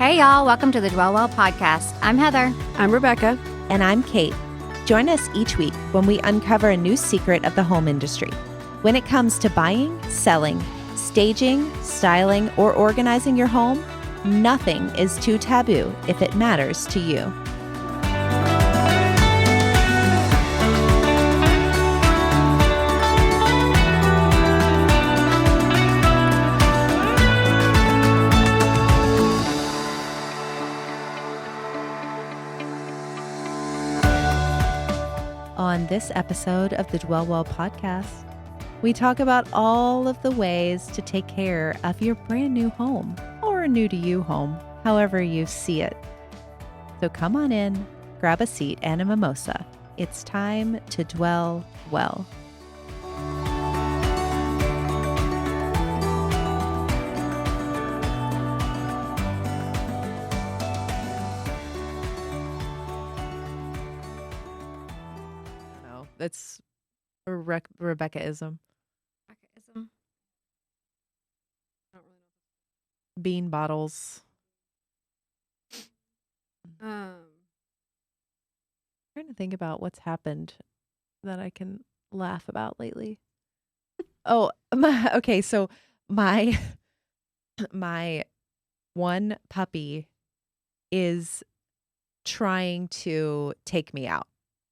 Hey, y'all. Welcome to the Dwell Well podcast. I'm Heather. I'm Rebecca. And I'm Kate. Join us each week when we uncover a new secret of the home industry. When it comes to buying, selling, staging, styling, or organizing your home, nothing is too taboo if it matters to you. On this episode of the Dwell Well podcast, we talk about all of the ways to take care of your brand new home or a new to you home, however you see it. So come on in, grab a seat and a mimosa. It's time to dwell well. That's a Rebecca-ism. Rebecca-ism. Bean bottles. Trying to think about what's happened that I can laugh about lately. So my one puppy is trying to take me out.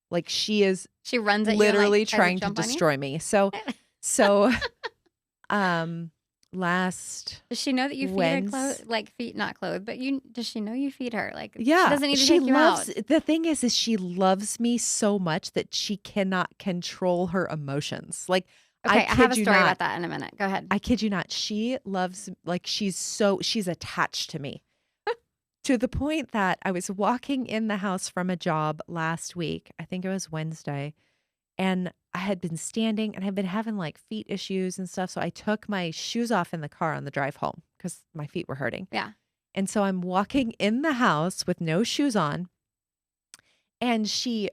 Like she runs at literally you and, trying to destroy me. So last does she know that you feed her not clothes, but does she know you feed her? Like, yeah, she doesn't need to take you out. The thing is she loves me so much that she cannot control her emotions. Like, okay, I have a story about that in a minute. Go ahead. I kid you not. She loves, like, she's attached to me. To the point that I was walking in the house from a job last week. I think it was Wednesday. And I had been standing and I've been having like feet issues and stuff. So I took my shoes off in the car on the drive home because my feet were hurting. Yeah. And so I'm walking in the house with no shoes on. And she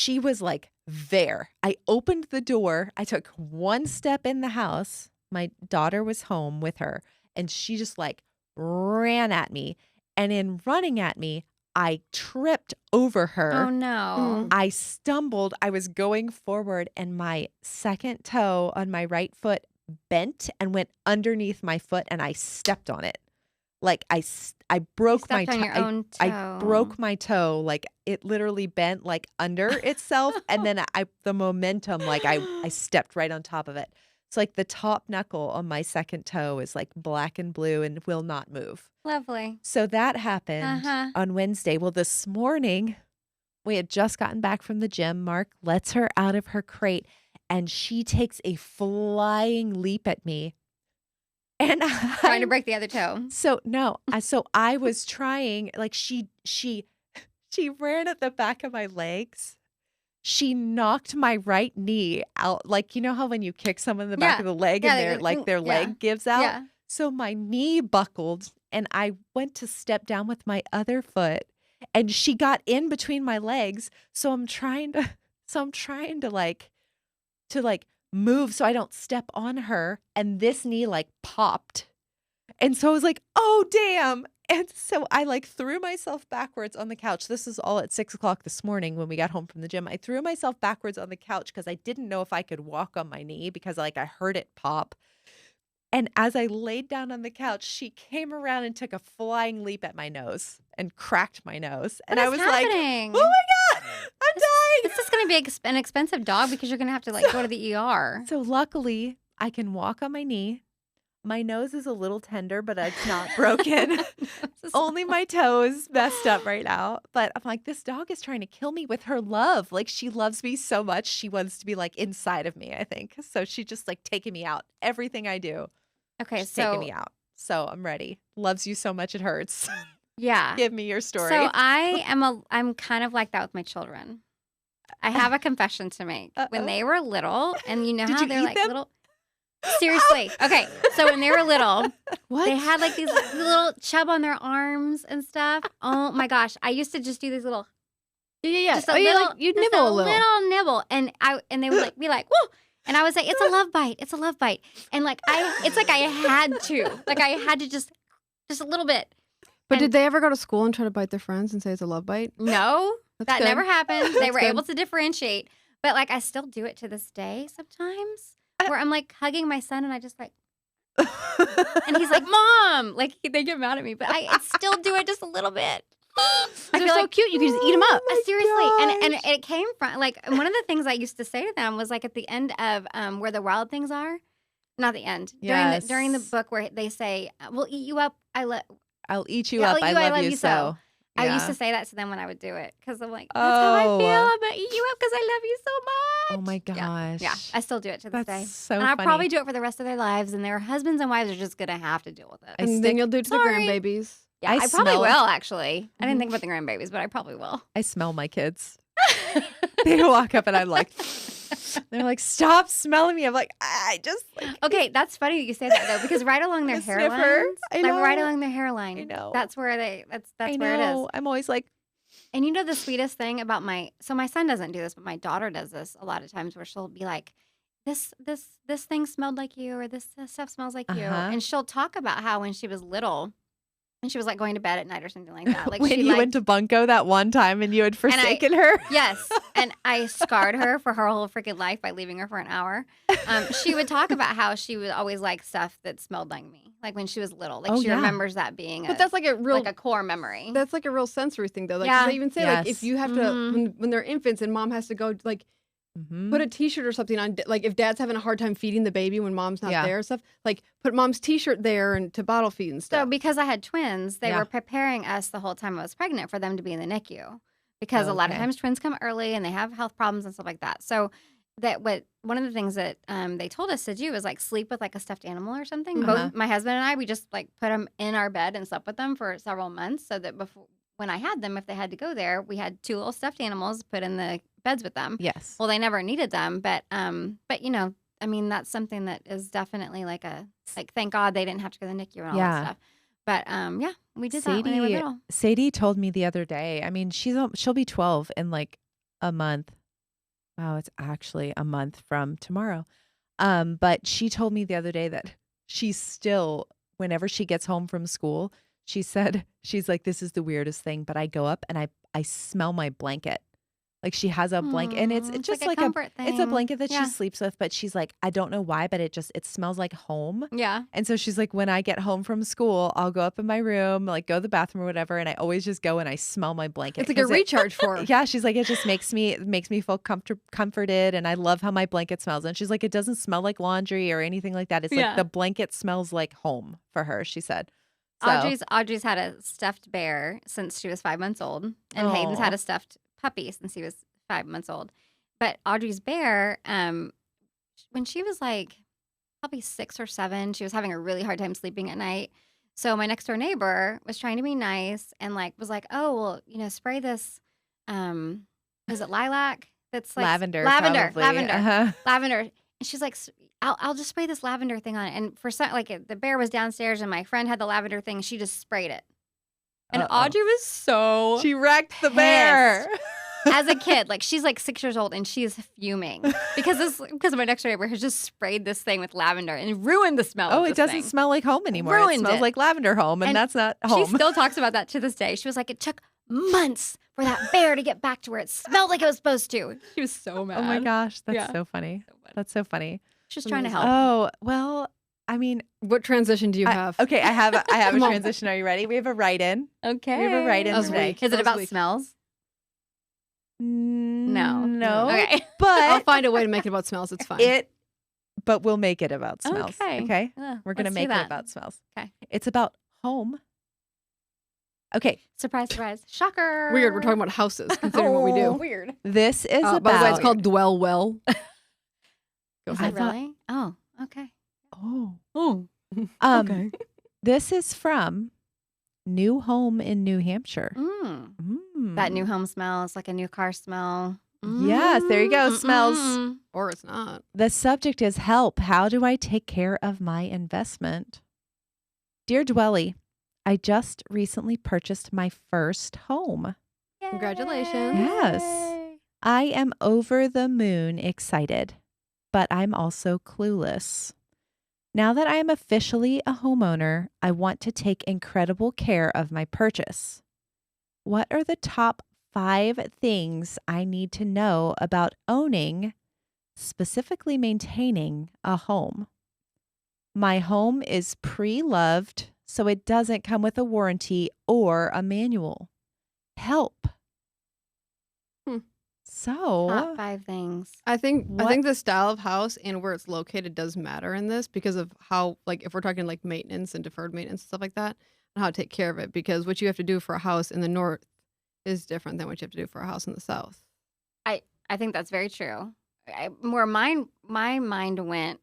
was like there. I opened the door. I took one step in the house. My daughter was home with her. And she just like ran at me. And in running at me, I tripped over her. Oh, no. I stumbled. I was going forward and my second toe on my right foot bent and went underneath my foot and I stepped on it. Like I broke my toe. I broke my toe. Like it literally bent like under itself. And then the momentum, like I stepped right on top of it. It's like the top knuckle on my second toe is like black and blue and will not move. Lovely. So that happened on Wednesday. Well, this morning we had just gotten back from the gym. Mark lets her out of her crate and she takes a flying leap at me. And trying to break the other toe. So I was trying, like she ran at the back of my legs. She knocked my right knee out. Like, you know how when you kick someone in the back of the leg and their leg gives out? Yeah. So my knee buckled and I went to step down with my other foot and she got in between my legs. So I'm trying to move so I don't step on her. And this knee like popped. And so I was like, oh, damn. And so I like threw myself backwards on the couch. This is all at 6:00 this morning when we got home from the gym. I threw myself backwards on the couch because I didn't know if I could walk on my knee because like I heard it pop. And as I laid down on the couch, she came around and took a flying leap at my nose and cracked my nose. And I was happening? Like, oh my God, I'm dying. This is going to be an expensive dog because you're going to have to like go to the ER. So luckily I can walk on my knee. My nose is a little tender, but it's not broken. Only my toe is messed up right now. But I'm like, this dog is trying to kill me with her love. Like, she loves me so much. She wants to be like inside of me, I think. So she's just like taking me out. Everything I do. Okay, she's taking me out. So I'm ready. Loves you so much it hurts. Yeah. Give me your story. So I'm kind of like that with my children. I have a confession to make. When they were little, and you know how they're like little. Seriously. Okay. So when they were little, they had like these little chub on their arms and stuff. Oh my gosh. I used to just do these little. Yeah. Just a little. You'd nibble a little nibble. And they would like be like, whoa. And I was like, it's a love bite. It's a love bite. And like, it's like I had to. Like I had to just a little bit. But did they ever go to school and try to bite their friends and say it's a love bite? No, That's that good. never happened. They were good. able to differentiate. But like I still do it to this day sometimes where I'm like hugging my son and I just like, and he's like, Mom, like they get mad at me, but I still do it just a little bit. They're so cute. You can just eat them up. Seriously. And it came from like one of the things I used to say to them was like at the end of where the wild things are, not the end, Yes. during the book where they say, we'll eat you up. I'll eat you Yeah, up. I love you so. I Yeah. used to say that to them when I would do it because I'm like, that's how I feel. I'm going to eat you up because I love you so much. Oh my gosh. Yeah, I still do it to this That's day. so and I'll funny. probably do it for the rest of their lives, and their husbands and wives are just going to have to deal with it. And then you'll do it to the Sorry. grandbabies. Yeah, I probably smell- will, actually. I didn't think about the grandbabies, but I probably will. I smell my kids. They walk up and I'm like, they're like, stop smelling me. I'm like, I just like. Okay, that's funny that you say that, though, because right along their The sniffer. I like right know. along their hairline, I know. that's where that's I where it is. know. I'm always like, And you know the sweetest thing about my son doesn't do this, but my daughter does this a lot of times where she'll be like, this thing smelled like you, or this stuff smells like you. Uh-huh. And she'll talk about how when she was little and she was like going to bed at night or something like that. Like when she you liked, went to Bunko that one time and you had forsaken her. yes. And I scarred her for her whole freaking life by leaving her for an hour. She would talk about how she would always like stuff that smelled like me, like when she was little. Like Oh, she yeah. remembers that being But that's like a real like a core memory. That's like a real sensory thing, though. Like, Yeah. they even say, like, Yes. if you have to, Mhm. when they're infants and mom has to go, like, Mhm. put a T-shirt or something on, like, if dad's having a hard time feeding the baby when mom's not Yeah. there and stuff, like, put mom's T-shirt there and to bottle feed and So stuff. because I had twins, they Yeah. were preparing us the whole time I was pregnant for them to be in the NICU because a lot of Okay. times twins come early and they have health problems and stuff like that. So one of the things that they told us to do was like sleep with like a stuffed animal or something. Uh-huh. Both my husband and I, we just like put them in our bed and slept with them for several months so that before when I had them, if they had to go there, we had 2 little stuffed animals put in the beds with them. Yes. Well, they never needed them, but you know, I mean, that's something that is definitely like thank God they didn't have to go to the NICU and all Yeah. that stuff. But yeah, we did that when they were little. Sadie told me the other day. I mean, she'll be 12 in like a month. Wow, it's actually a month from tomorrow. But she told me the other day that she's still, whenever she gets home from school, she said, she's like, this is the weirdest thing, but I go up and I smell my blanket. Like she has a blanket and it's just like comfort thing. it's a blanket that Yeah. she sleeps with, but she's like, I don't know why, but it smells like home. Yeah. And so she's like, when I get home from school, I'll go up in my room, like go to the bathroom or whatever. And I always just go and I smell my blanket. It's like a 'cause recharge for her. Yeah. She's like, it just makes me feel comforted. And I love how my blanket smells. And she's like, it doesn't smell like laundry or anything like that. It's Yeah. like the blanket smells like home for her, she said. So, Audrey's had a stuffed bear since she was 5 months old, and Hayden's had a stuffed puppy since he was 5 months old. But Audrey's bear, when she was like probably 6 or 7, she was having a really hard time sleeping at night. So my next door neighbor was trying to be nice and like was like, oh well, you know, spray this. Is it lilac? That's like lavender. lavender. Uh-huh. And she's like, I'll just spray this lavender thing on it. And for some, like the bear was downstairs and my friend had the lavender thing. She just sprayed it. And Uh-oh. Audrey was so She wrecked the bear. as a kid, like she's like 6 years old and she is fuming because my next door neighbor has just sprayed this thing with lavender and ruined the smell. Oh, of it this doesn't thing. smell like home anymore. It Ruined smells it. like lavender home, and that's not home. She still talks about that to this day. She was like, it took months for that bear to get back to where it smelled like it was supposed to. She was so mad. Oh my gosh, that's Yeah. so funny. That's so funny. She's trying to help. Oh, well, I mean, What transition do you have? okay, I have a Come on. transition. Are you ready? We have a write-in. Okay. We have a write-in That was today. weak. Is That it was about weak. smells? No. Okay. I'll But find a way to make it about smells. It's fine. but we'll make it about smells. Okay. We're going to Let's do make it that. about smells. Okay. It's about home. Okay. Surprise, surprise. Shocker. Weird. We're talking about houses, considering what we do. Weird. This is about By the way, it's called Dwell Well. Go Is ahead. it really? Oh, okay. Oh. Okay. This is from New Home in New Hampshire. That new home smell is like a new car smell. Yes, there you go. Smells. Or it's not. The subject is help. How do I take care of my investment? Dear Dwelly, I just recently purchased my first home. Congratulations. Yes. I am over the moon excited, but I'm also clueless. Now that I am officially a homeowner, I want to take incredible care of my purchase. What are the top 5 things I need to know about owning, specifically maintaining a home? My home is pre-loved, so it doesn't come with a warranty or a manual. Help. So, Top 5 things. I think What- the style of house and where it's located does matter in this because of how, like, if we're talking like maintenance and deferred maintenance and stuff like that, and how to take care of it. Because what you have to do for a house in the north is different than what you have to do for a house in the south. I think that's very true. Where my mind went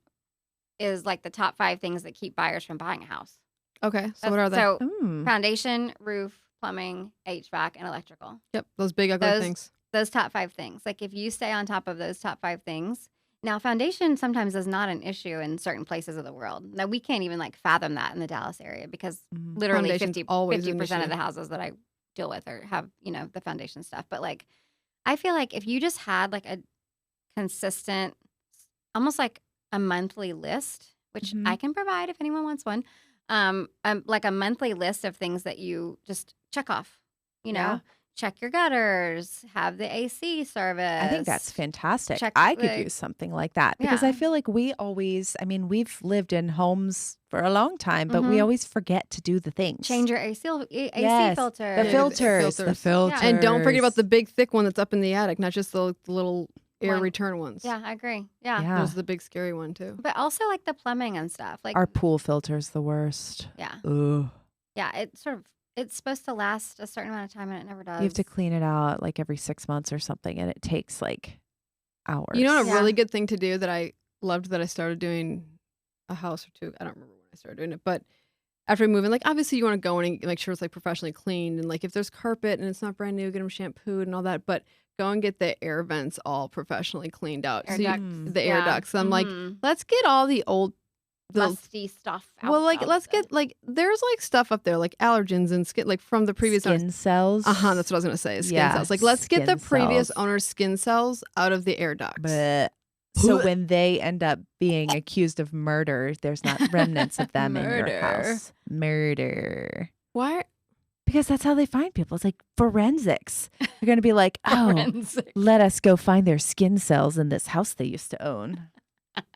is like the top 5 things that keep buyers from buying a house. Okay, so what are they? So Hmm. foundation, roof, plumbing, HVAC, and electrical. Yep, those big ugly things. Those top 5 things. Like if you stay on top of those top 5 things. Now, foundation sometimes is not an issue in certain places of the world. Now, we can't even like fathom that in the Dallas area because literally Foundation's always an 50% of issue. the houses that I deal with or have, the foundation stuff. But like, I feel like if you just had like a consistent, almost like a monthly list, which Mhm. I can provide if anyone wants one, like a monthly list of things that you just check off, Yeah. check your gutters, have the AC service. I think that's fantastic. Check I could the- use something like that because I Yeah. feel like we've lived in homes for a long time, but we Mhm. always forget to do the things. Change your AC Yes, filter. the Yeah, filters, the filters. filters. And don't forget about the big thick one that's up in the attic, not just the little air One. return ones. Yeah, I agree. Yeah. Yeah. There's the big scary one too. But also like the plumbing and stuff. Like Our pool filter's the worst. yeah. Ugh. Yeah. It's supposed to last a certain amount of time and it never does. You have to clean it out like every 6 months or something, and it takes like hours. You know what a Yeah. really good thing to do that I loved that I started doing a house or two. I don't remember when I started doing it, but after we move in, like obviously you want to go in and make sure it's like professionally cleaned and like if there's carpet and it's not brand new, get them shampooed and all that. But go and get the air vents all professionally cleaned out. Air So you- ducts. the air Yeah. ducts. I'm like, Mhm. let's get all the old musty stuff out. well, like of let's the- get like there's like stuff up there like allergens and skin like from the previous owners. skin cells. That's what I was gonna say. Is skin Yeah, cells. Like let's get the skin previous cells. owner's skin cells out of the air ducts. But so when they end up being accused of murder, there's not remnants of them in your Murder. house. Murder. Why? Because that's how they find people. It's like forensics. They're going to be like, oh, Forensic. let us go find their skin cells in this house they used to own.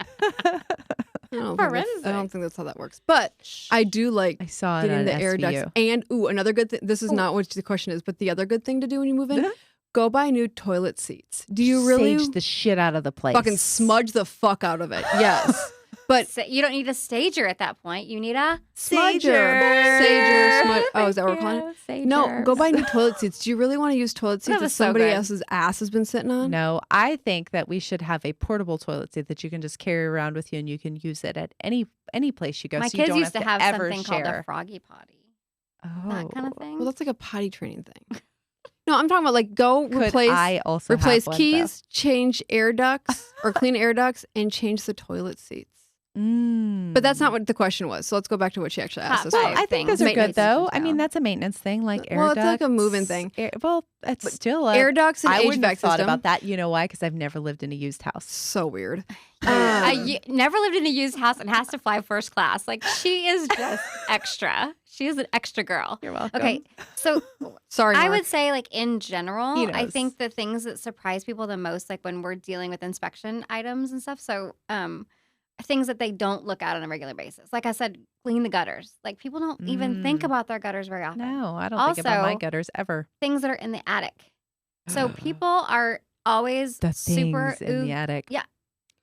I don't think that's how that works. But I do like I saw it getting on the air SVU. ducts. And another good thing. This is not what the question is, but the other good thing to do when you move in, go buy new toilet seats. Do you really Sage the shit out of the place? fucking smudge the fuck out of it? Yes. But So you don't need a stager at that point. You need a Sager. sager. Sager, smudge. Oh, is that what we're calling it? Sager. No, go buy new toilet seats. Do you really want to use toilet seats That that was so somebody good. else's ass has been sitting on? No, I think that we should have a portable toilet seat that you can just carry around with you, and you can use it at any place you go. My so you kids don't used have to have ever something share. called a froggy potty. Oh, That kind of thing. Well, that's like a potty training thing. No, I'm talking about like go Could replace I also replace have one, keys, change air ducts or clean air ducts, and change the toilet seats. though? Mm. But that's not what the question was. So let's go back to what she actually asked Top us. five. for. I think things. those are good Maintenance though. issues, I mean, though. that's a maintenance thing, like air Well, ducts. it's like a moving thing. Well, it's still a, Air ducts and I wouldn't HVAC have thought system. about that. You know why? Because I've never lived in a used house. So weird. Never lived in a used house and has to fly first class. Like she is just extra. She is an extra girl. You're welcome. Okay, so Sorry, I Mark. would say, like in general, He I knows. think the things that surprise people the most, like when we're dealing with inspection items and stuff. So, things that they don't look at on a regular basis. Like I said, clean the gutters. Like people don't even think Mm. about their gutters very often. No, I don't think about my Also, gutters ever. Things that are in the attic. So people are always The super things in the oog- attic. Yeah.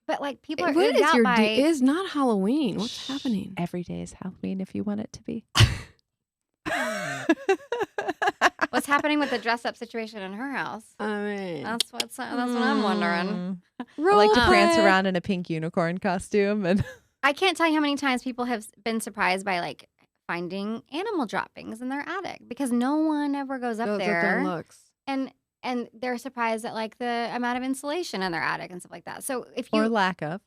But like people are What ooged is out your by It is not Halloween. What's happening? Every day is Halloween if you want it to be. what's happening with the dress up situation in her house. I mean, That's what I'm wondering. I like to prance Roleplay. around in a pink unicorn costume and I can't tell you how many times people have been surprised by like finding animal droppings in their attic because no one ever goes up goes there and looks. and they're surprised at like the amount of insulation in their attic and stuff like that. So if you or lack of.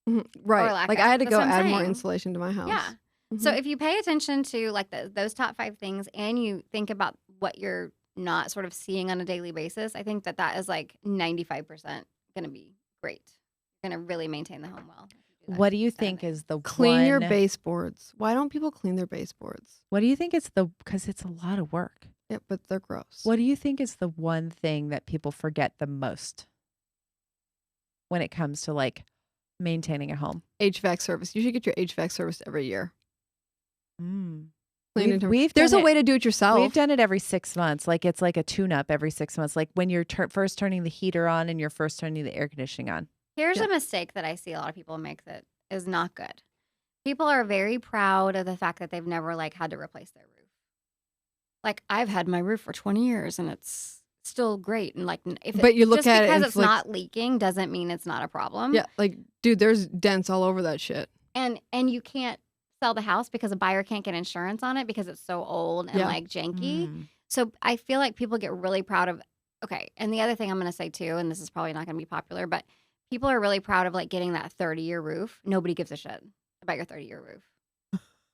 Mhm. Right. lack Like of. I had to That's go what I'm add more saying. insulation to my house. yeah. Mhm. So if you pay attention to like those top 5 things and you think about what you're not sort of seeing on a daily basis, I think that is like 95% going to be great. You're going to really maintain the home well. do that. What do you instead of think me. is the Clean your one- baseboards. Why don't people clean their baseboards? What do you think it's because it's a lot of work. Yeah, but they're gross. What do you think is the one thing that people forget the most when it comes to like maintaining a home? HVAC service. You should get your HVAC service every year. Mm. Clean and There's There's a way to do it yourself. We've done it every 6 months. Like it's like a tune-up every 6 months. Like when you're first turning the heater on and you're first turning the air conditioning on. Here's Yeah. a mistake that I see a lot of people make that is not good. People are very proud of the fact that they've never like had to replace their roof. Like I've had my roof for 20 years and it's still great. And like, if But you look just at it because and it's it's like- not leaking doesn't mean it's not a problem. Yeah, like, dude, there's dents all over that shit. And you can't sell the house because a buyer can't get insurance on it because it's so old and Yeah. like janky. Mm. So I feel like people get really proud of, okay. And the other thing I'm going to say too, and this is probably not going to be popular, but people are really proud of like getting that 30-year roof. Nobody gives a shit about your 30-year roof.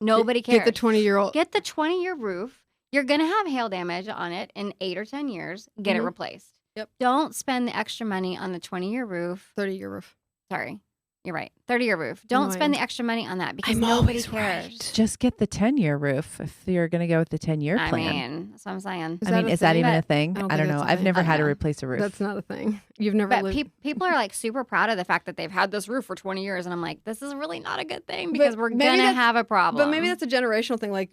Nobody cares. Get the 20-year-old. Get the 20-year roof. You're going to have hail damage on it in 8 or 10 years. Get it Mhm. replaced. Yep. Don't spend the extra money on the 20-year roof. 30-year roof. Sorry. You're right. 30-year roof. Don't spend Annoying. the extra money on that because I'm nobody always cares. right. Just get the 10-year roof if you're going to go with the 10-year I plan. mean, that's what I'm saying. Is I mean, that a is that thing? even a But thing? I don't I don't think know. that's a I've thing. never I had to know. replace a roof. That's not a thing. You've never But lived. people are like super proud of the fact that they've had this roof for 20 years. And I'm like, this is really not a good thing because we're maybe going to that's- have a problem. But maybe that's a generational thing. Like,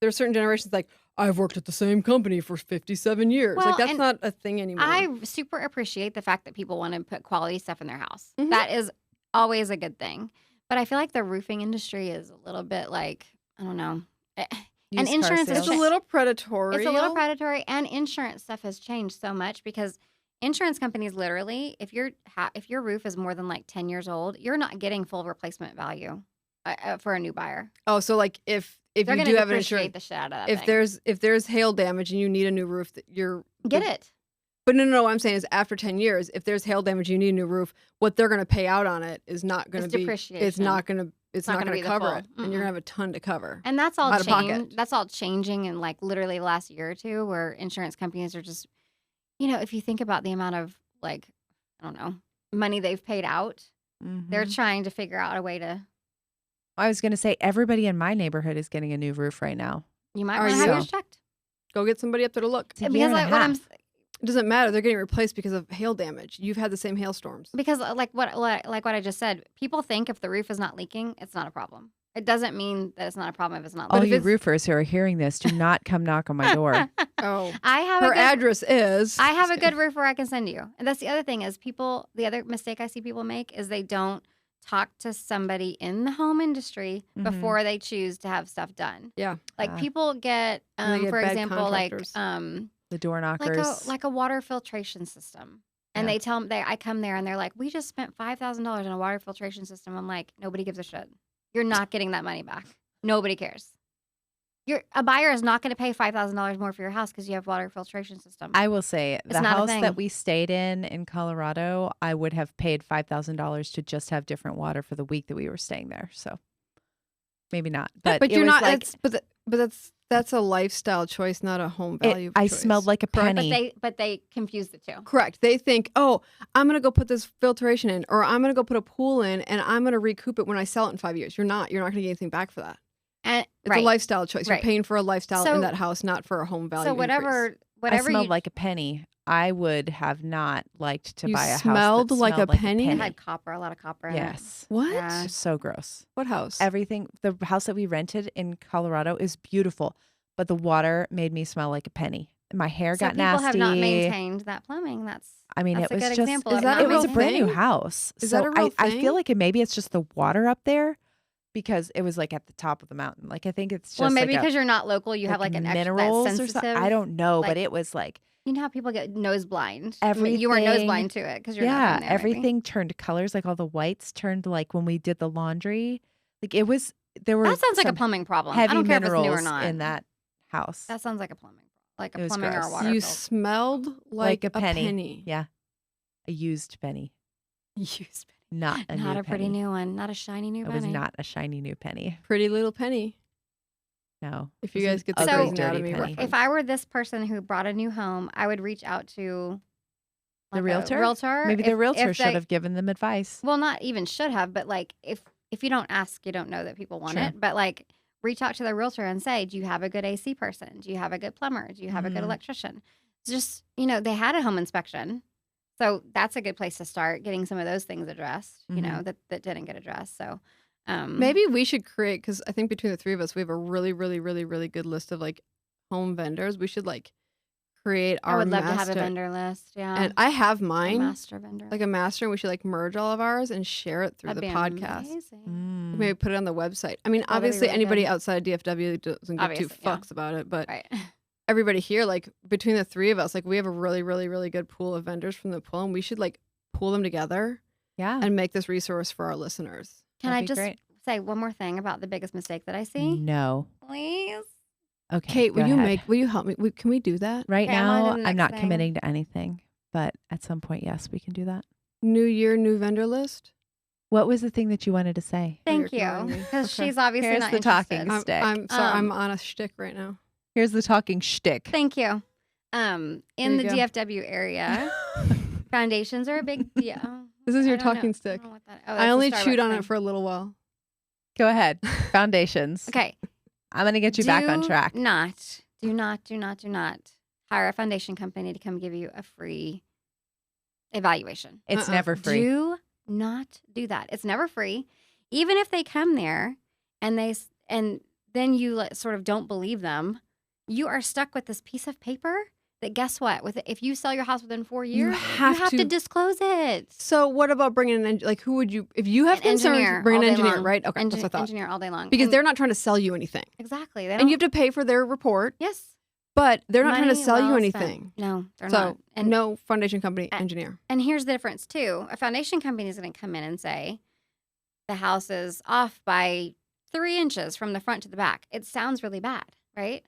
there are certain generations like, I've worked at the same company for 57 years. Well, like, that's and not a thing anymore. I super appreciate the fact that people want to put quality stuff in their house. Mhm. That is always a good thing. But I feel like the roofing industry is a little bit like, I don't know. And Used car insurance is it's a sales. little predatory. It's a little predatory, and insurance stuff has changed so much because insurance companies literally, if your roof is more than like 10 years old, you're not getting full replacement value for a new buyer. Oh, so like if They're you going do to have an depreciate insurance, the shit out of that if thing. there's hail damage and you need a new roof, that you're Get it. But no. What I'm saying is, after 10 years, if there's hail damage, you need a new roof. What they're going to pay out on it is not going It's to be. depreciation. It's not going to. It's not not gonna going be to the cover full. it, and you're going to have a ton to cover. And that's all Out of pocket. That's all changing in like literally the last year or two, where insurance companies are just, if you think about the amount of like, I don't know, money they've paid out, they're Mhm. trying to figure out a way to. I was going to say everybody in my neighborhood is getting a new roof right now. You might Are want to have you? yours checked Go get somebody up there to look. It's a year because and a like what I'm half. It doesn't matter. They're getting replaced because of hail damage. You've had the same hailstorms. because like what I just said, people think if the roof is not leaking, it's not a problem. It doesn't mean that it's not a problem if it's not All leaking. you roofers who are hearing this, do not come knock on my door. Oh, I have her a good, address is. I have Just a good kidding. roofer I can send you. And that's the other thing is the other mistake I see people make is they don't talk to somebody in the home industry Mhm. before they choose to have stuff done. Yeah. Like Ah. people get, And they get for bad example, like contractors. The door knockers. like a water filtration system. And Yeah. they tell me, I come there and they're like, we just spent $5,000 on a water filtration system. I'm like, nobody gives a shit. You're not getting that money back. Nobody cares. A buyer is not going to pay $5,000 more for your house because you have water filtration system. I will say the not a house thing. that we stayed in Colorado, I would have paid $5,000 to just have different water for the week that we were staying there. So maybe not, but it you're was not. like But that's a lifestyle choice, not a home value. I choice. smelled like a Correct? penny. but they confuse the two. Correct. They think, oh, I'm gonna go put this filtration in, or I'm gonna go put a pool in, and I'm gonna recoup it when I sell it in 5 years. You're not. You're not gonna get anything back for that. And It's a lifestyle choice. You're Right. paying for a lifestyle So- in that house, not for a home value. So increase. I whatever smelled you like a penny. I would have not liked to You buy a house smelled that like a smelled like penny? it had copper, a lot of copper in it. Yes. What? Yeah. It's so gross. What house? Everything, the house that we rented in Colorado is beautiful, but the water made me smell like a penny. My hair So got people nasty. have not maintained that plumbing. That's I mean, that's it a was good just, example Is of that not it was a real brand new thing? house. Is so that a real I thing? feel like maybe it's just the water up there because it was like at the top of the mountain. Like I think it's just well, maybe like because you're not local, you have like an minerals extra or that's something. sensitive. I don't know, like- but it was like You know how people get nose blind. I mean, you were nose Everything- blind to it because you're not from there, maybe. everything turned colors. Like all the whites turned like when we did the laundry. Like it was there were That sounds like a some plumbing problem. I heavy don't care if it's new or minerals not. in that house. That sounds like a plumbing, like It a was plumbing or a gross. water You filter. smelled like a penny. penny. Yeah, a used penny, Used not a Not new a pretty penny. new one. Not a shiny new It penny. was not a shiny new penny. Pretty little penny. No. If It you was guys an get the ugly, Grey's dirty Anatomy penny. reference. If I were this person who brought a new home, I would reach out to The like a realtor? realtor. Maybe the realtor if should they- have given them advice. Well, not even should have, but like if you don't ask, you don't know that people want True. it. But like reach out to the realtor and say, do you have a good AC person? Do you have a good plumber? Do you have a good Mhm. electrician? Just, they had a home inspection. So that's a good place to start getting some of those things addressed, that didn't get addressed. So Maybe we should create, because I think between the three of us, we have a really, really, really, really good list of like home vendors. We should like create our I would love to have master. a vendor list. Yeah. And I have a mine, master vendor. like a master, and we should like merge all of ours and share it through That'd the be podcast. amazing. Mm. Maybe put it on the website. I mean, That'd be obviously, really anybody good. outside DFW doesn't give two Obviously, yeah. fucks about it, but Right. everybody here, like between the three of us, like we have a really, really, really good pool of vendors from the pool, and we should like pool them together Yeah. and make this resource for our listeners. Can That'd I be just great. say one more thing about the biggest mistake that I see? No. Please. Okay. Kate, go will you ahead. will you help me? Can we do that? Right Okay, I'm on to now, the I'm next not thing. committing to anything, but at some point, yes, we can do that. New year, new vendor list. What was the thing that you wanted to say? Thank you're you. ignoring me. Because Okay. she's obviously Here's not the talking interested. stick. I'm sorry, I'm Um, on a shtick right now. Here's the talking shtick. Thank you. In you the go. DFW area, foundations are a big deal. This is your I don't know- talking I stick. don't know what that- oh, I that's the only Starbucks chewed on thing. it for a little while. Go ahead. Foundations. Okay. I'm going to get you back on track. Do not hire a foundation company to come give you a free evaluation. It's never free. Do not do that. It's never free. Even if they come there and then you sort of don't believe them, you are stuck with this piece of paper that, guess what? If you sell your house within 4 years, you have to disclose it. So what about bringing an like who would you if you have An concerns engineer bring an all day engineer, long. right? Okay, that's what I thought. Engineer all day long. Because And- they're not trying to sell you anything. exactly. And you have to pay for their report, yes. but they're not trying to Money sell you well anything. spent. No, they're So not. And no foundation company engineer. And here's the difference too. A foundation company is going to come in and say the house is off by 3 inches from the front to the back. It sounds really bad, right?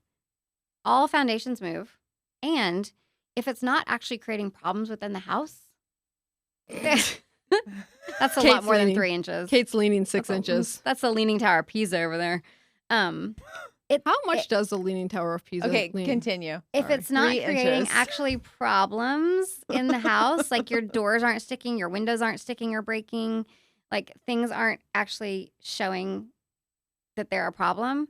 All foundations move. And if it's not actually creating problems within the house, that's a lot Kate's more than leaning. 3 inches. Kate's leaning 6 That's a- inches. That's the Leaning Tower of Pisa over there. How much does the Leaning Tower of Pisa Okay, lean? continue. If Sorry. it's not 3 creating inches. actually problems in the house, like your doors aren't sticking, your windows aren't sticking or breaking, like things aren't actually showing that they're a problem,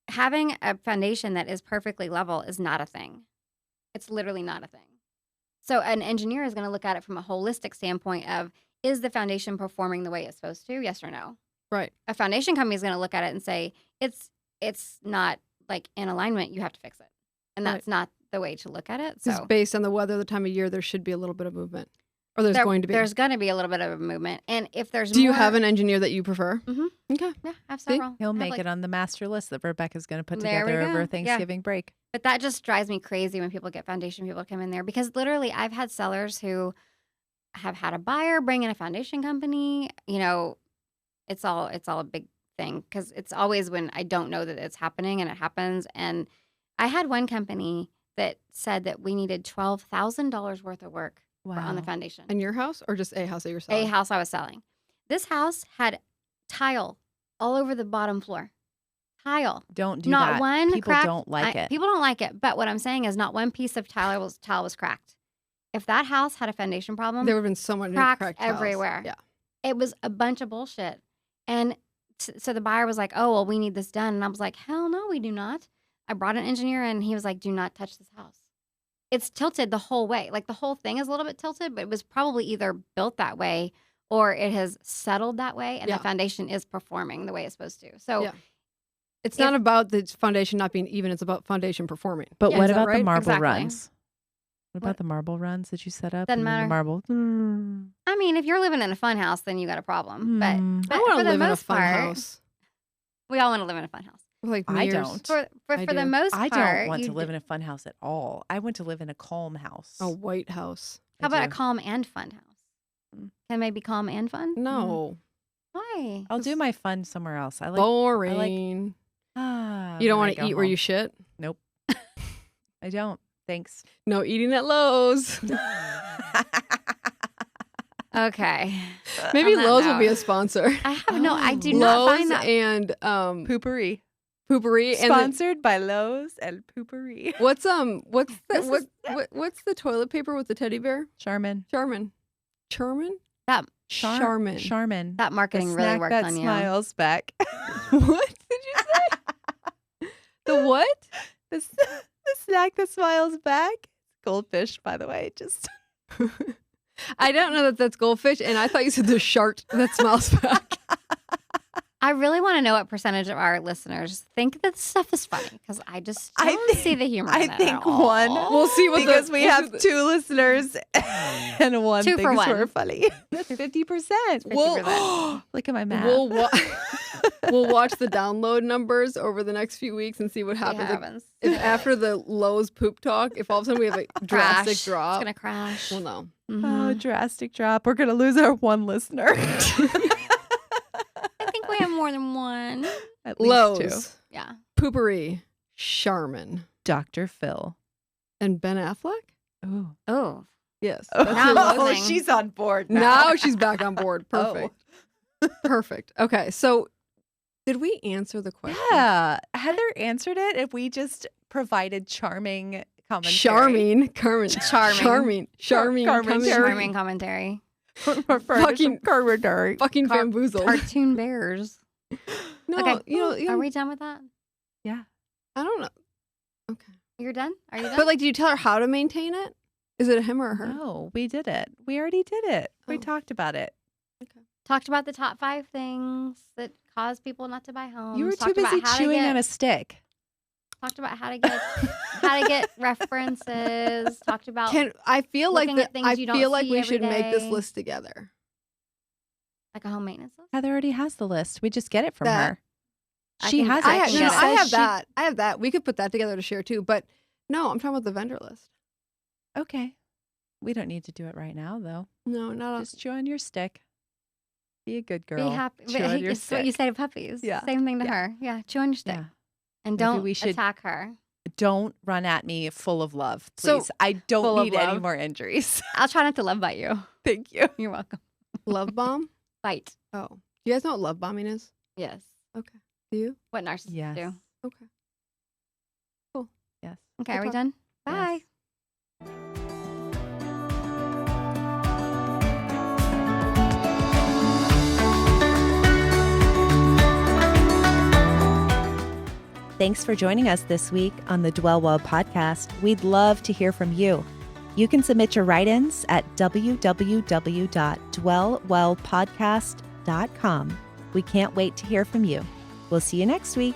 having a foundation that is perfectly level is not a thing. It's literally not a thing. So an engineer is going to look at it from a holistic standpoint of, is the foundation performing the way it's supposed to? Yes or no? Right. A foundation company is going to look at it and say, it's not like in alignment, you have to fix it. And Right. that's not the way to look at it. Because So based on the weather, the time of year, there should be a little bit of movement. Or there's going to be. There's going to be a little bit of a movement. And if there's Do you more- have an engineer that you prefer? Mhm. Okay. Yeah, I have See? several. He'll I have, make like- it on the master list that Rebecca's going to put There we together go. over Yeah. Thanksgiving break. But that just drives me crazy when people get foundation people come in there, because literally I've had sellers who have had a buyer bring in a foundation company. It's all a big thing, because it's always when I don't know that it's happening and it happens. And I had one company that said that we needed $12,000 worth of work on the foundation. In your house or just a house that you're selling? A house I was selling. This house had tile all over the bottom floor. Tile. Don't do Not that. one People crack- don't like it. People don't like it. But what I'm saying is not one piece of tile was cracked. If that house had a foundation problem, There would have been so many cracks cracked tiles. everywhere. Yeah. it was a bunch of bullshit. And so the buyer was like, oh, well, we need this done. And I was like, hell no, we do not. I brought an engineer and he was like, do not touch this house. It's tilted the whole way. Like the whole thing is a little bit tilted, but it was probably either built that way or it has settled that way. And Yeah. the foundation is performing the way it's supposed to. So Yeah. It's not about the foundation not being even. It's about foundation performing. But Yeah, what is that about the right? marble Exactly. runs? What about What? the marble runs that you set up? Doesn't and then matter. The marble. I mean, if you're living in a fun house, then you got a problem. But I want for to the live in a most fun part, house. we all want to live in a fun house. Like I mirrors. don't. For I the do. most I part, don't want you to live d- in a fun house at all. I want to live in a calm house. A white house. How about a do. calm and fun house? Can maybe calm and fun? No. Why? I'll do my fun somewhere else. I like. Boring. You don't want to eat where you shit? Nope. I don't. Thanks. No eating at Lowe's. Okay. Maybe On that Lowe's will be note. a sponsor. I have no. I do not Lowe's find that. and Poopery. Poopery. And then, Sponsored by Lowe's and Poopery. what's the toilet paper with the teddy bear? Charmin. Charmin. That Charmin. Charmin. that marketing The really snack worked that on you. smiles back. What did you say? The what? The snack that smiles back. Goldfish, by the way. Just I don't know that that's goldfish, and I thought you said the shark that smiles back. I really want to know what percentage of our listeners think that stuff is funny because I just don't see the humor. I in it think at all. one. We'll see what Because we we'll have see the- 2 listeners and one Two for thinks one. we're funny. That's 50%. We'll Look at my math. we'll watch the download numbers over the next few weeks and see what See what happens. happens. If after the Lowe's poop talk, if all of a sudden we have a drastic Crash. drop, It's gonna crash. we'll know. Oh, drastic drop. We're going to lose our one listener. I think we have more than one. At least Lowe's, 2. Yeah. Poopery, Charmin, Dr. Phil. and Ben Affleck. Oh. Oh, Yes. Oh, that's Now who- I'm listening. she's on board now she's back on board. Oh. Perfect. Perfect. Okay, so did we answer the question? Yeah. Heather answered it if we just provided charming commentary. Charming. Charming. Charming. Charming. charming commentary. Fucking- commentary. Fucking Car- bamboozled. Cartoon bears. No, Okay. you know, Are we done with that? Yeah. I don't know. Okay. You're done? Are you done? But like, did you tell her how to maintain it? Is it a him or a her? No, we did it. We already did it. We Oh. talked about it. Talked about the top 5 things that cause people not to buy homes. You were too Talked about busy how to chewing get- on a stick. Talked about how to get references. Talked about I feel like looking at things I you don't feel like see we every should make this day. list together. like a home maintenance list. Heather already has the list. We just get it from That- her. I She think has I it. can She get it. I says have she- that. I have that. We could put that together to share too. But no, I'm talking about the vendor list. Okay. We don't need to do it right now, though. No, not Just chew on your stick. Be a good girl. Be happy. Chew on your It's what you stick. say to puppies. Yeah. Same thing to Yeah. her. Yeah. Chew on your stick. Yeah. And Maybe don't we should- attack her. Don't run at me full of love, So- please. I Full don't of need any love. more injuries. I'll try not to love bite you. Thank you. You're welcome. love bomb. Bite. Oh, do you guys know what love bombing is? Yes. Okay. Do you? What narcissists Yes. do. Okay. Yes. Okay. Good Are we talk. done? Yes. Bye. Thanks for joining us this week on the Dwell Well podcast. We'd love to hear from you. You can submit your write-ins at www.dwellwellpodcast.com. We can't wait to hear from you. We'll see you next week.